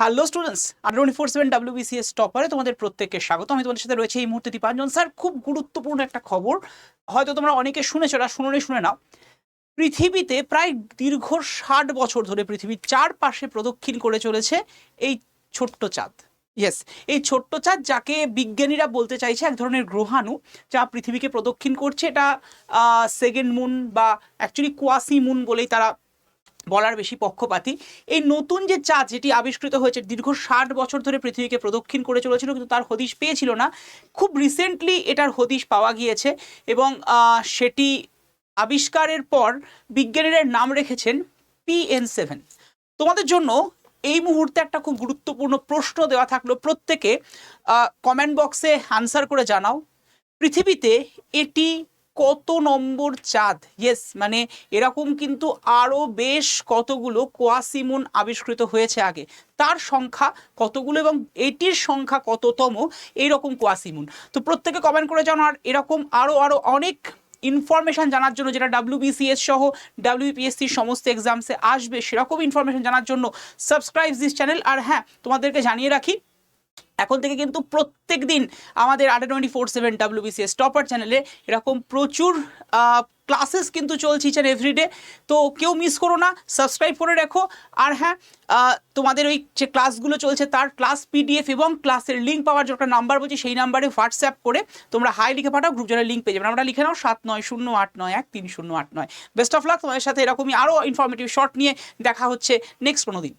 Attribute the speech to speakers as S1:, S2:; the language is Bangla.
S1: হ্যালো স্টুডেন্টস, 24/7 WBCS টপারে তোমাদের প্রত্যেককে স্বাগত। আমি তোমাদের সাথে রয়েছে এই মুহূর্তে দীপাঞ্জন স্যার। খুব গুরুত্বপূর্ণ একটা খবর, হয়তো তোমরা অনেকে শুনেছো, এটা শুনে নাও। পৃথিবীতে প্রায় দীর্ঘ 60 বছর ধরে পৃথিবীর চারপাশে প্রদক্ষিণ করে চলেছে এই ছোট্ট চাঁদ। ইয়েস, এই ছোট্ট চাঁদ, যাকে বিজ্ঞানীরা বলতে চাইছে এক ধরনের গ্রহাণু, যা পৃথিবীকে প্রদক্ষিণ করছে। এটা সেকেন্ড মুন বা অ্যাকচুয়ালি কোয়াসি মুন বলেই তারা বলার বেশি পক্ষপাতী। এই নতুন যে চাঁদ, যেটি আবিষ্কৃত হয়েছে, দীর্ঘ 60 বছর ধরে পৃথিবীকে প্রদক্ষিণ করে চলেছিল, কিন্তু তার হদিশ পেয়েছিল না। খুব রিসেন্টলি এটার হদিশ পাওয়া গিয়েছে এবং সেটি আবিষ্কারের পর বিজ্ঞানীরা নাম রেখেছেন PN7। তোমাদের জন্য এই মুহূর্তে একটা খুব গুরুত্বপূর্ণ প্রশ্ন দেওয়া থাকলো, প্রত্যেকে কমেন্ট বক্সে আনসার করে জানাও, পৃথিবীতে এটি কত নম্বর চাঁদ? ইয়েস, মানে এরকম কিন্তু আরও বেশ কতগুলো কোয়াসিমুন আবিষ্কৃত হয়েছে আগে, তার সংখ্যা কতগুলো এবং এটির সংখ্যা কততম এইরকম কোয়াসিমুন। তো প্রত্যেকে কমেন্ট করে জানো। আর এরকম আরও অনেক ইনফরমেশান জানার জন্য, যেটা WBCS সহ WPSCর সমস্ত এক্সামসে আসবে, সেরকম ইনফরমেশান জানার জন্য সাবস্ক্রাইব দিস চ্যানেল। আর হ্যাঁ, তোমাদেরকে জানিয়ে রাখি, এখন থেকে কিন্তু প্রত্যেক দিন আমাদের 24/7 WBCS টপার চ্যানেলে এরকম প্রচুর ক্লাসেস কিন্তু চলছে ইচ অ্যান্ড এভরিডে। তো কেউ মিস করো না, সাবস্ক্রাইব করে রেখো। আর হ্যাঁ, তোমাদের ওই যে ক্লাসগুলো চলছে তার ক্লাস PDF এবং ক্লাসের লিঙ্ক পাওয়ার যে একটা নাম্বার বলছি, সেই নাম্বারে হোয়াটসঅ্যাপ করে তোমরা হাই লিখে পাঠাও, গ্রুপ জনের লিঙ্ক পেয়ে যাবেন। আমরা লিখে নাও 7908913089। বেস্ট অফ লাক, তোমাদের সাথে এরকমই আরও ইনফরমেটিভ শর্ট নিয়ে দেখা হচ্ছে নেক্সট কোনো দিন।